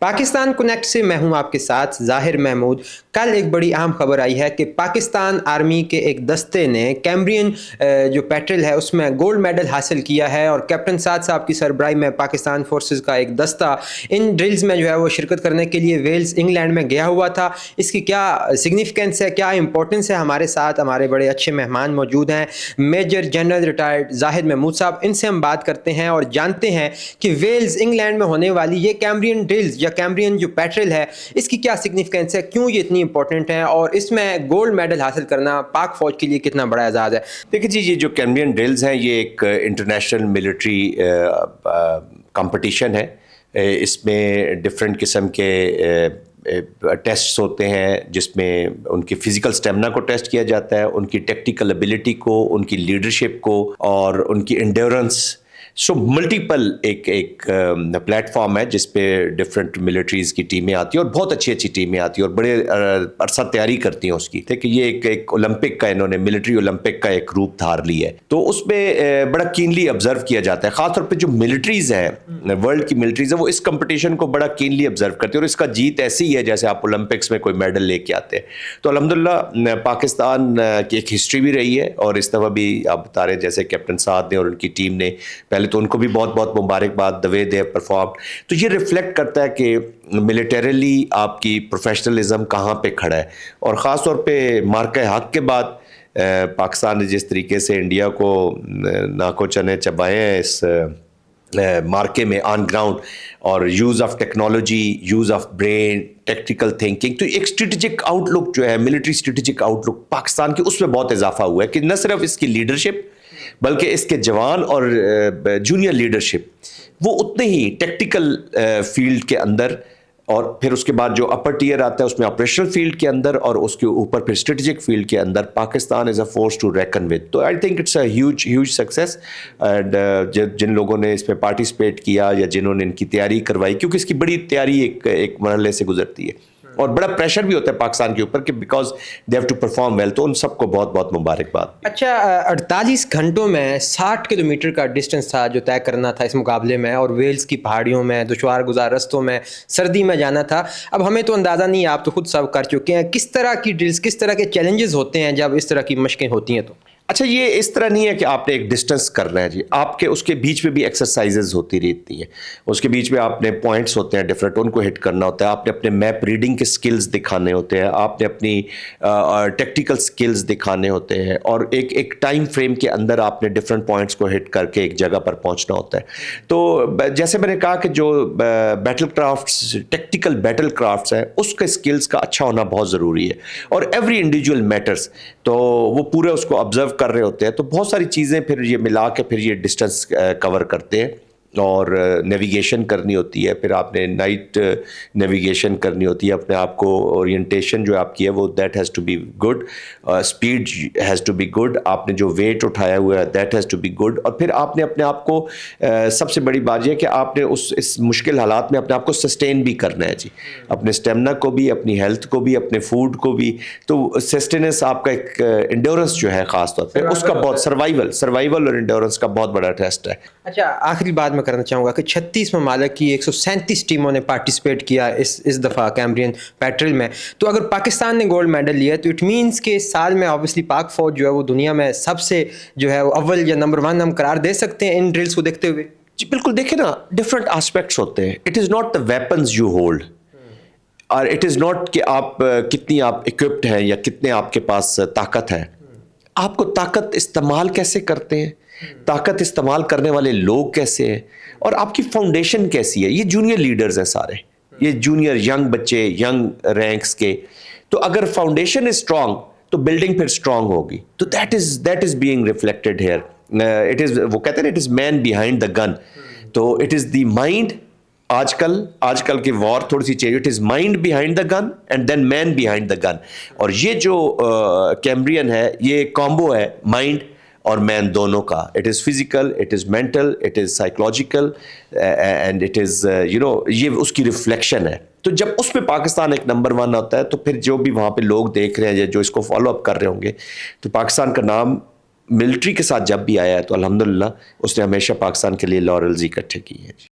Pakistan connect سے میں ہوں آپ کے ساتھ ظاہر محمود۔ کل ایک بڑی اہم خبر آئی ہے کہ پاکستان آرمی کے ایک دستے نے کیمبرین جو پیٹرل ہے اس میں گولڈ میڈل حاصل کیا ہے، اور کیپٹن سعد صاحب کی سربراہی میں پاکستان فورسز کا ایک دستہ ان ڈرلز میں جو ہے وہ شرکت کرنے کے لیے ویلز انگلینڈ میں گیا ہوا تھا۔ اس کی کیا سگنیفیکنس ہے، کیا امپورٹنس ہے؟ ہمارے ساتھ ہمارے بڑے اچھے مہمان موجود ہیں، میجر جنرل ریٹائرڈ ظاہر محمود صاحب۔ ان سے ہم بات کرتے ہیں اور جانتے ہیں کہ ویلز انگلینڈ میں ہونے والی یہ کیمبرین ڈرلز یا کیمبرین جو پیٹرل ہے اس کی کیا سگنیفیکنس ہے، کیوں یہ اتنی امپورٹنٹ ہے، اور اس میں گولڈ میڈل حاصل کرنا پاک فوج کے لیے کتنا بڑا اعزاز ہے؟ دیکھیں جی، یہ جو کیمبرین ڈرلز ہیں یہ ایک انٹرنیشنل ملٹری کمپٹیشن ہے۔ اس میں ڈفرینٹ قسم کے ٹیسٹس ہوتے ہیں جس میں ان کی فزیکل اسٹیمنا کو ٹیسٹ کیا جاتا ہے، ان کی ٹیکٹیکل ایبلٹی کو، ان کی لیڈرشپ کو، اور ان کی انڈیورنس۔ سو ملٹیپل ایک پلیٹ فارم ہے جس پہ ڈفرینٹ ملٹریز کی ٹیمیں آتی ہیں، اور بہت اچھی اچھی ٹیمیں آتی ہیں اور بڑے عرصہ تیاری کرتی ہیں اس کی۔ کہ یہ ایک اولمپک کا، انہوں نے ملٹری اولمپک کا ایک روپ دھار لی ہے، تو اس میں بڑا کینلی آبزرو کیا جاتا ہے۔ خاص طور پہ جو ملٹریز ہیں، ورلڈ کی ملٹریز ہیں، وہ اس کمپٹیشن کو بڑا کینلی آبزرو کرتی ہیں، اور اس کا جیت ایسی ہی ہے جیسے آپ اولمپکس میں کوئی میڈل لے کے آتے ہیں۔ تو الحمدللہ پاکستان کی ایک ہسٹری بھی رہی ہے، اور اس دفعہ بھی آپ بتا رہے ہیں جیسے کیپٹن سعد نے اور ان کی ٹیم نے، پہلے تو ان کو بھی بہت بہت مبارکباد، the way they have performed۔ تو یہ ریفلیکٹ کرتا ہے کہ ملیٹریلی آپ کی پروفیشنلزم کہاں پہ کھڑا ہے، اور خاص طور پہ مارکہ حق کے بعد پاکستان نے جس طریقے سے انڈیا کو ناکو چنے چبائے ہیں اس مارکے میں آن گراؤنڈ، اور use of technology, use of brain, tactical thinking, تو ایک اسٹریٹجک آؤٹ لک جو ہے، ملٹری اسٹریٹجک آؤٹ لک پاکستان کی، اس میں بہت اضافہ ہوا ہے کہ نہ صرف اس کی لیڈرشپ بلکہ اس کے جوان اور جونیئر لیڈرشپ وہ اتنے ہی ٹیکٹیکل فیلڈ کے اندر، اور پھر اس کے بعد جو اپر ٹیئر آتا ہے اس میں آپریشنل فیلڈ کے اندر، اور اس کے اوپر پھر اسٹریٹجک فیلڈ کے اندر Pakistan is a force to reckon with. تو I think it's a huge success, and جن لوگوں نے اس میں پارٹیسپیٹ کیا یا جنہوں نے ان کی تیاری کروائی، کیونکہ اس کی بڑی تیاری ایک مرحلے سے گزرتی ہے، اور بڑا پریشر بھی ہوتا ہے پاکستان کے اوپر کہ because they have to perform well. تو ان سب کو بہت بہت مبارکباد۔ اچھا، 48 گھنٹوں میں 60 کلومیٹر کا ڈسٹنس تھا جو طے کرنا تھا اس مقابلے میں، اور ویلز کی پہاڑیوں میں، دشوار گزار رستوں میں، سردی میں جانا تھا۔ اب ہمیں تو اندازہ نہیں، آپ تو خود سب کر چکے ہیں، کس طرح کی ڈرلز، کس طرح کے چیلنجز ہوتے ہیں جب اس طرح کی مشقیں ہوتی ہیں؟ تو اچھا، یہ اس طرح نہیں ہے کہ آپ نے ایک ڈسٹنس کرنا ہے جی، آپ کے اس کے بیچ میں بھی ایکسرسائزز ہوتی رہتی ہیں، اس کے بیچ میں آپ نے پوائنٹس ہوتے ہیں ڈفرینٹ، ان کو ہٹ کرنا ہوتا ہے، آپ نے اپنے میپ ریڈنگ کے سکلز دکھانے ہوتے ہیں، آپ نے اپنی ٹیکٹیکل سکلز دکھانے ہوتے ہیں، اور ایک ٹائم فریم کے اندر آپ نے ڈفرینٹ پوائنٹس کو ہٹ کر کے ایک جگہ پر پہنچنا ہوتا ہے۔ تو جیسے میں نے کہا کہ جو battle crafts, tactical battle crafts ہیں، اس کے سکلز کا اچھا ہونا بہت ضروری ہے، اور ایوری انڈیویجول میٹرز، تو وہ پورے اس کو آبزرو کر رہے ہوتے ہیں، تو بہت ساری چیزیں پھر یہ ملا کے پھر یہ ڈسٹنس کور کرتے ہیں، اور نیویگیشن کرنی ہوتی ہے، پھر آپ نے نائٹ نیویگیشن کرنی ہوتی ہے، اپنے آپ کو اورینٹیشن جو آپ کی ہے وہ that has to be good, speed has to be good, آپ نے جو ویٹ اٹھایا ہوا ہے that has to be good, اور پھر آپ نے اپنے آپ کو سب سے بڑی بات یہ ہے کہ آپ نے اس مشکل حالات میں اپنے آپ کو سسٹین بھی کرنا ہے جی، اپنے اسٹیمنا کو بھی، اپنی ہیلتھ کو بھی، اپنے فوڈ کو بھی۔ تو سسٹیننس آپ کا ایک انڈیورنس جو ہے خاص طور پہ اس کا بہت سروائیول اور انڈیورنس کا بہت بڑا ٹیسٹ ہے۔ اچھا، آخری بات میں کرنا چاہوں گا کہ 36 ممالک کی 137 ٹیموں نے پارٹیسپیٹ کیا اس دفعہ کیمبرین پیٹرل میں، تو اگر پاکستان نے گولڈ میڈل لیا تو اٹ مینس کہ سال میں آبویسلی پاک فوج جو ہے وہ دنیا میں سب سے جو ہے وہ اول یا نمبر 1 ہم قرار دے سکتے ہیں ان ڈرلس کو دیکھتے ہوئے؟ جی بالکل، دیکھیں نا، ڈفرینٹ آسپیکٹس ہوتے ہیں، it is not the weapons you hold, اور اٹ از ناٹ کہ آپ کتنی آپ اکوپڈ ہیں یا کتنے آپ کے پاس طاقت ہے، آپ کو طاقت استعمال کیسے کرتے ہیں، طاقت استعمال کرنے والے لوگ کیسے ہیں، اور آپ کی فاؤنڈیشن کیسی ہے۔ یہ جونیئر لیڈرز ہیں سارے، یہ جونیئر ینگ بچے، ینگ رینکس کے، تو اگر فاؤنڈیشن از اسٹرانگ تو بلڈنگ پھر اسٹرانگ ہوگی، تو that is being reflected here. It is, وہ کہتے ہیں it is main behind the گن، تو اٹ از دی مائنڈ۔ آج کل کی وار تھوڑی سی چاہیے، it is mind behind the gun and then man behind the gun, اور یہ جو کیمبرین ہے یہ کامبو ہے مائنڈ اور مین دونوں کا۔ It is physical, it is mental, it is psychological, and it is یہ اس کی ریفلیکشن ہے۔ تو جب اس پہ پاکستان ایک نمبر 1 ہوتا ہے، تو پھر جو بھی وہاں پہ لوگ دیکھ رہے ہیں یا جو اس کو فالو اپ کر رہے ہوں گے، تو پاکستان کا نام ملٹری کے ساتھ جب بھی آیا ہے تو الحمدللہ اس نے ہمیشہ پاکستان کے لیے لارلز اکٹھے کی ہیں۔